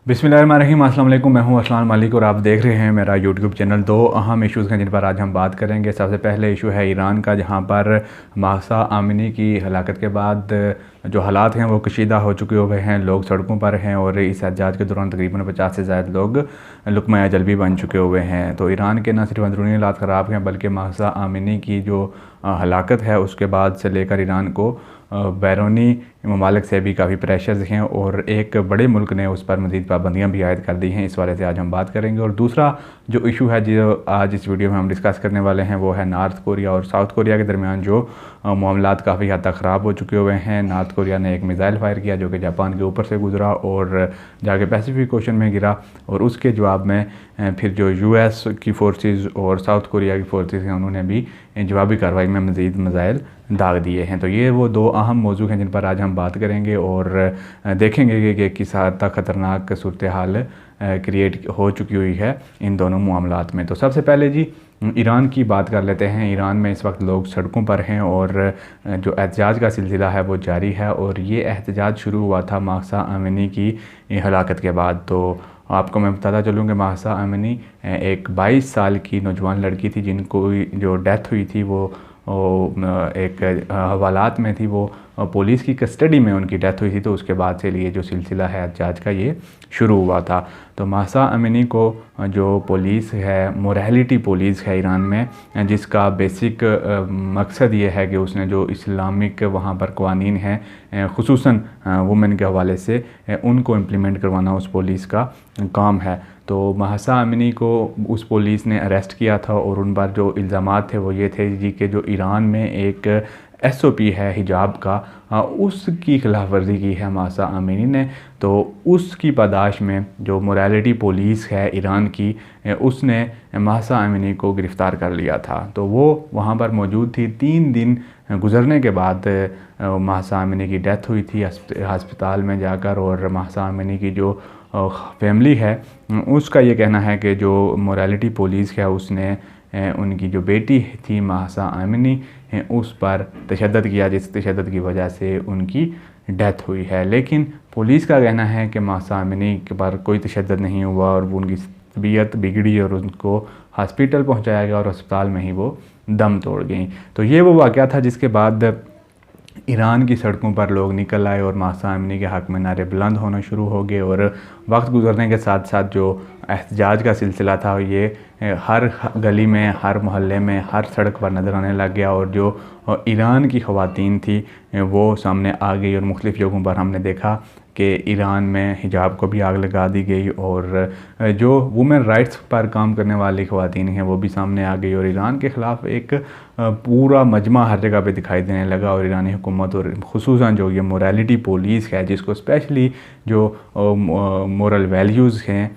बिस्मिल्लाहिर्रहमानिर्रहीम, अस्सलाम वालेकुम। मैं हूं असलान मलिक और आप देख रहे हैं मेरा यूट्यूब चैनल। दो अहम इश्यूज़ हैं जिन पर आज हम बात करेंगे। सबसे पहले इशू है ईरान का, जहां पर महसा आमिनी की हलाकत के बाद जो हालात हैं वो कशीदा हो चुके हुए हैं। लोग सड़कों पर हैं और इस एहतजाज के दौरान तकरीबन 50 से ज़्यादा लोग लुक़मा अजल भी बन चुके हुए हैं। तो ईरान के न सिर्फ अंदरूनी हालात ख़राब हैं, बल्कि महसा आमिनी की जो हलाकत है उसके बाद से लेकर ईरान को बैरूनी ममालिक से भी काफ़ी प्रेशर्स हैं और एक बड़े मुल्क ने उस पर मज़ीद पाबंदियाँ भी आयद कर दी हैं। इस वाले से आज हम बात करेंगे। और दूसरा जो इशू है जो आज इस वीडियो में हम डिस्कस करने वाले हैं वो है नॉर्थ कोरिया और साउथ कोरिया के दरमियान जो मामलात काफ़ी हद तक ख़राब हो चुके हुए हैं। नॉर्थ कोरिया ने एक मिसाइल फायर किया जो कि जापान के ऊपर से गुजरा और जाके पैसिफिक ओशन में गिरा, और उसके जवाब में फिर जो यूएस की फ़ोर्सेस और साउथ कोरिया की फ़ोर्सेस हैं उन्होंने भी जवाबी कार्रवाई में मज़ीद मिसाइल दाग दिए हैं। तो ये वो दो अहम मौजू हैं जिन पर आज हम बात करेंगे और देखेंगे कि किस हद तक ख़तरनाक सूरत हाल क्रिएट हो चुकी हुई है इन दोनों मामलात में। तो सबसे पहले जी ईरान की बात कर लेते हैं। ईरान में इस वक्त लोग सड़कों पर हैं और जो एहतजाज का सिलसिला है वो जारी है, और ये एहतजाज शुरू हुआ था महसा आमिनी की हलाकत के बाद। तो आपको मैं बताता चलूँ कि महसा आमिनी एक 22 साल की नौजवान लड़की थी जिनको जो डेथ हुई थी वो एक हवालात में थी, वो पुलिस की कस्टडी में उनकी डेथ हुई थी। तो उसके बाद से लिए जो सिलसिला है एहतजाज का ये शुरू हुआ था। तो महसा अमीनी को जो पुलिस है, मोरालिटी पुलिस है ईरान में, जिसका बेसिक मकसद ये है कि उसने जो इस्लामिक वहाँ पर क़वानीन हैं ख़ुसूसन वुमेन के हवाले से उनको इम्प्लीमेंट करवाना उस पुलिस का काम है। तो महसा अमीनी को उस पुलिस ने अरेस्ट किया था और उन पर जो इल्ज़ामात थे वो ये थे जी कि जो ईरान में एक एसओपी है हिजाब का, उसकी खिलाफ वर्जी की है महसा अमीनी ने। तो उसकी पादाश में जो मोरालिटी पुलिस है ईरान की, उसने महसा अमीनी को गिरफ़्तार कर लिया था। तो वो वहाँ पर मौजूद थी। 3 दिन गुजरने के बाद महसा अमीनी की डेथ हुई थी हस्पताल में जाकर, और महसा अमीनी की जो फैमिली है उसका ये कहना है कि जो मोरालिटी पुलिस है उसने उनकी जो बेटी थी महसा आमिनी उस पर तशद्दुद किया, जिस तशद्दुद की वजह से उनकी डेथ हुई है। लेकिन पुलिस का कहना है कि महसा आमिनी के पर कोई तशद्दुद नहीं हुआ और वो उनकी तबीयत बिगड़ी और उनको हॉस्पिटल पहुंचाया गया और अस्पताल में ही वो दम तोड़ गई। तो ये वो वाक़या था जिसके बाद ईरान की सड़कों पर लोग निकल आए और महसा आमिनी के हक़ में नारे बुलंद होना शुरू हो गए। और वक्त गुजरने के साथ साथ जो एहतजाज का सिलसिला था ये हर गली में, हर मोहल्ले में, हर सड़क पर नज़र आने लग गया, और जो ईरान की ख़वातीन थी वो सामने आ गई। और मुख्तलिफ़ जगहों पर हमने देखा कि ईरान में हिजाब को भी आग लगा दी गई, और जो वुमेन राइट्स पर काम करने वाली ख़वातीन हैं वो भी सामने आ गई, और ईरान के ख़िलाफ़ एक पूरा मजमा हर जगह पे दिखाई देने लगा। और ईरानी हुकूमत और ख़ुसूसन जो ये मोरालिटी पुलिस है, जिसको स्पेशली जो मोरल वैल्यूज़ हैं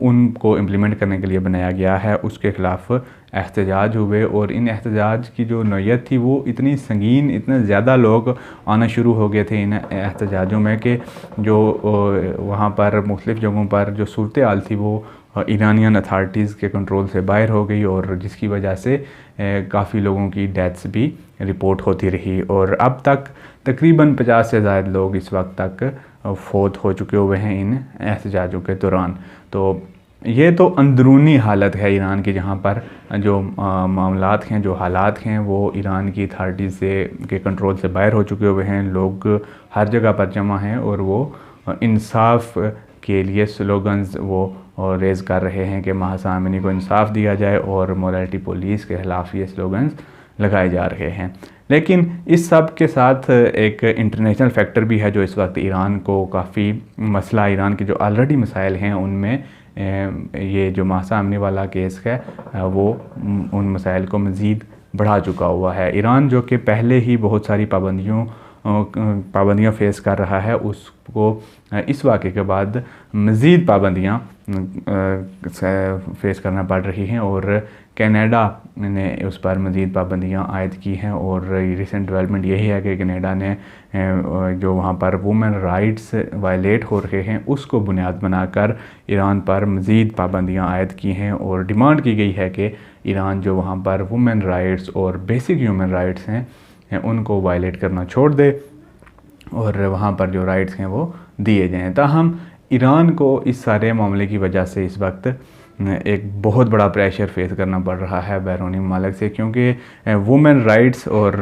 उनको इम्प्लीमेंट करने के लिए बनाया गया है, उसके ख़िलाफ़ एहतजाज हुए। और इन एहतजाज की जो नौयत थी वो इतनी संगीन, इतने ज़्यादा लोग आना शुरू हो गए थे इन एहतजाजों में कि जो वहाँ पर मुख्तलिफ़ जगहों पर जो सूरत हाल थी वो ईरानियन अथॉरिटीज़ के कंट्रोल से बाहर हो गई, और जिसकी वजह से काफ़ी लोगों की डेथ्स भी रिपोर्ट होती रही। और अब तक तकरीबन 50 से ज़्यादा लोग इस वक्त तक फ़ौत हो चुके हुए हैं इन एहतजाजों के दौरान। तो ये तो अंदरूनी हालत है ईरान की, जहाँ पर जो मामलात हैं, जो हालात हैं वो ईरान की अथॉरिटीज़ से के कंट्रोल से बाहर हो चुके हुए हैं। लोग हर जगह पर जमा हैं और वो इंसाफ के लिए स्लोगन्स वो रेज़ कर रहे हैं कि महसा आमिनी को इंसाफ दिया जाए, और मोरालिटी पुलिस के ख़िलाफ़ ये स्लोगन्स लगाए जा रहे हैं। लेकिन इस सब के साथ एक इंटरनेशनल फैक्टर भी है जो इस वक्त ईरान को काफ़ी मसला, ईरान के जो ऑलरेडी मसाइल हैं उनमें ये जो महसा आमिनी वाला केस है वो उन मसाइल को मज़ीद बढ़ा चुका हुआ है। ईरान जो कि पहले ही बहुत सारी पाबंदियाँ फ़ेस कर रहा है, उसको इस वाक़े के बाद मज़ीद पाबंदियाँ फ़ेस करना पड़ रही हैं, और कनाडा ने उस पर मज़ीद पाबंदियाँ आयद की हैं। और रिसेंट डेवलपमेंट यही है कि कनाडा ने जो वहाँ पर वुमेन राइट्स वायलेट हो रहे हैं उसको बुनियाद बनाकर ईरान पर मज़ीद पाबंदियाँ आयद की हैं, और डिमांड की गई है कि ईरान जो वहाँ पर वुमेन राइट्स और बेसिक ह्यूमन राइट्स हैं उनको वायलेट करना छोड़ दे और वहाँ पर जो राइट्स हैं वो दिए जाएँ। ताहम ईरान को इस सारे मामले की वजह से इस वक्त एक बहुत बड़ा प्रेशर फेस करना पड़ रहा है बैरूनी ममालिक से, क्योंकि वुमेन राइट्स और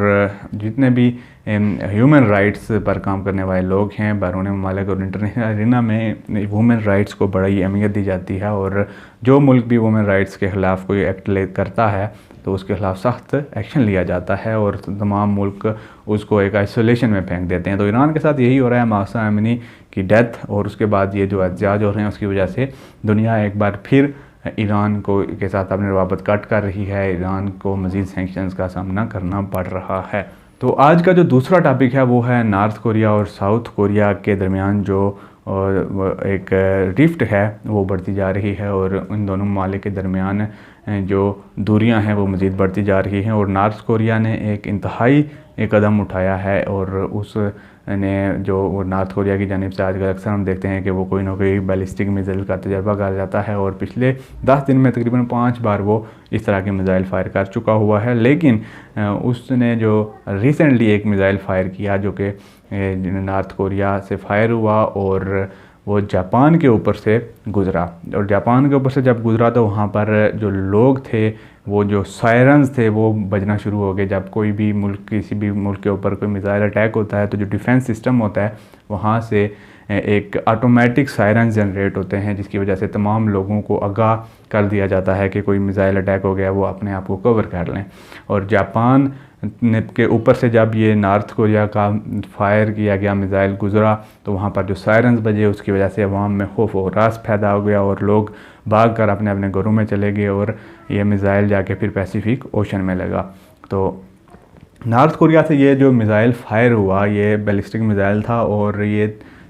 जितने भी ह्यूमन राइट्स पर काम करने वाले लोग हैं बैरूनी ममालिक और इंटरनेशनल अरीना में वुमेन राइट्स को बड़ी अहमियत दी जाती है। और जो मुल्क भी वुमेन राइट्स के ख़िलाफ़ कोई एक्ट करता है तो उसके ख़िलाफ़ सख्त एक्शन लिया जाता है और तमाम मुल्क उसको एक आइसोलेशन में फेंक देते हैं। तो ईरान के साथ यही हो रहा है। महसा अमीनी की डेथ और उसके बाद ये जो एहतजाज हो रहे हैं उसकी वजह से दुनिया एक बार फिर ईरान को के साथ अपने रवाबत कट कर रही है। ईरान को मज़ीद सैंक्शंस का सामना करना पड़ रहा है। तो आज का जो दूसरा टॉपिक है वो है नॉर्थ कोरिया और साउथ कोरिया के दरमियान जो एक रिफ्ट है वो बढ़ती जा रही है और इन दोनों ममालिक के दरमियान जो दूरियां हैं वो मज़ीद बढ़ती जा रही हैं। और नॉर्थ कोरिया ने एक इंतहाई कदम उठाया है और उसने जो नॉर्थ कोरिया की जानिब से आजकल अक्सर हम देखते हैं कि वो कोई ना कोई बैलिस्टिक मिसाइल का तजर्बा कर जाता है और पिछले 10 दिन में तकरीबन 5 बार वो इस तरह की मिसाइल फायर कर चुका हुआ है। लेकिन उसने जो रिसेंटली एक मिसाइल फायर किया जो कि नॉर्थ कोरिया से फायर हुआ और वो जापान के ऊपर से गुज़रा, और जापान के ऊपर से जब गुज़रा तो वहाँ पर जो लोग थे वो जो सायरन्स थे वो बजना शुरू हो गए। जब कोई भी मुल्क किसी भी मुल्क के ऊपर कोई मिसाइल अटैक होता है तो जो डिफेंस सिस्टम होता है वहाँ से एक ऑटोमेटिक सायरन जनरेट होते हैं जिसकी वजह से तमाम लोगों को आगाह कर दिया जाता है कि कोई मिसाइल अटैक हो गया, वो अपने आप को कवर कर लें। और जापान के ऊपर से जब ये नॉर्थ कोरिया का फायर किया गया मिसाइल गुज़रा तो वहाँ पर जो सायरन्स बजे उसकी वजह से अवाम में खौफ और रास पैदा हो गया और लोग भाग कर अपने अपने घरों में चले गए और ये मिसाइल जाके फिर पैसिफिक ओशन में लगा। तो नॉर्थ कोरिया से ये जो मिसाइल फायर हुआ ये बैलिस्टिक मिसाइल था और ये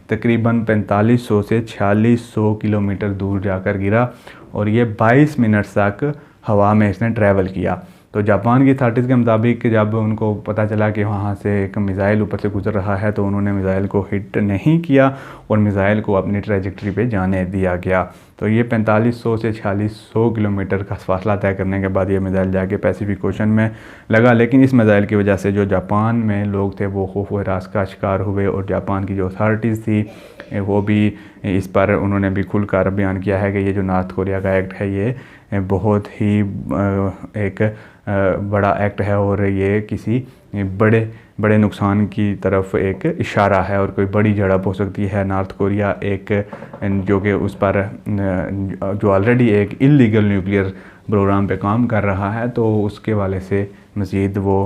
तकरीबन 4500 से 4600 किलोमीटर दूर जाकर गिरा और ये 22 मिनट तक हवा में इसने ट्रैवल किया। तो जापान की अथॉरिटीज़ के मुताबिक जब उनको पता चला कि वहाँ से एक मिसाइल ऊपर से गुजर रहा है तो उन्होंने मिसाइल को हिट नहीं किया और मिसाइल को अपनी ट्रैजेक्टरी पे जाने दिया गया। तो ये 4500 से 4600 किलोमीटर का फासला तय करने के बाद ये मिसाइल जाके पैसिफिक ओशन में लगा। लेकिन इस मिसाइल की वजह से जो जापान में लोग थे वो खौफ व हरास का शिकार हुए और जापान की जो अथॉरिटीज़ थी वो भी इस पर उन्होंने भी खुलकर बयान किया है कि ये जो नॉर्थ कोरिया का एक्ट है ये बहुत ही एक बड़ा एक्ट है और ये किसी बड़े नुकसान की तरफ एक इशारा है और कोई बड़ी झड़प हो सकती है। नॉर्थ कोरिया एक जो कि उस पर जो ऑलरेडी एक इल्लीगल न्यूक्लियर प्रोग्राम पे काम कर रहा है तो उसके वाले से मज़ीद वो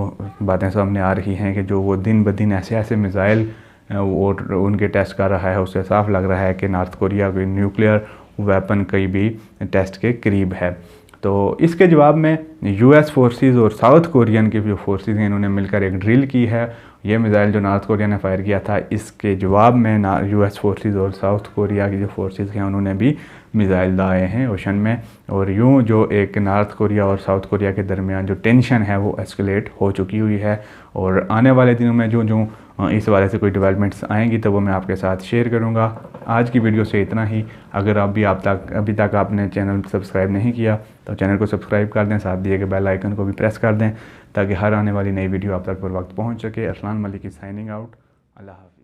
बातें सामने आ रही हैं कि जो वो दिन ब दिन ऐसे मिसाइल और उनके टेस्ट कर रहा है उससे साफ लग रहा है कि नॉर्थ कोरिया कोई न्यूक्लियर वेपन कहीं भी टेस्ट के करीब है। तो इसके जवाब में यूएस फोर्सेस और साउथ कोरियन की जो फोर्सेस हैं इन्होंने मिलकर एक ड्रिल की है। ये मिसाइल जो नॉर्थ कोरिया ने फायर किया था इसके जवाब में यूएस फोर्सेस और साउथ कोरिया की जो फोर्सेस हैं उन्होंने भी मिसाइल दाए हैं ओशन में। और यूँ जो एक नॉर्थ कोरिया और साउथ कोरिया के दरमियान जो टेंशन है वो एस्केलेट हो चुकी हुई है और आने वाले दिनों में जो इस वाले से कोई डेवलपमेंट्स आएंगी तो वो मैं आपके साथ शेयर करूंगा। आज की वीडियो से इतना ही। अगर अभी तक आपने चैनल सब्सक्राइब नहीं किया तो चैनल को सब्सक्राइब कर दें, साथ दिए गए बेल आइकन को भी प्रेस कर दें ताकि हर आने वाली नई वीडियो आप तक पर वक्त पहुंच सके। अरसलान मलिक की साइनिंग आउट। अल्लाह हाफ़िज़।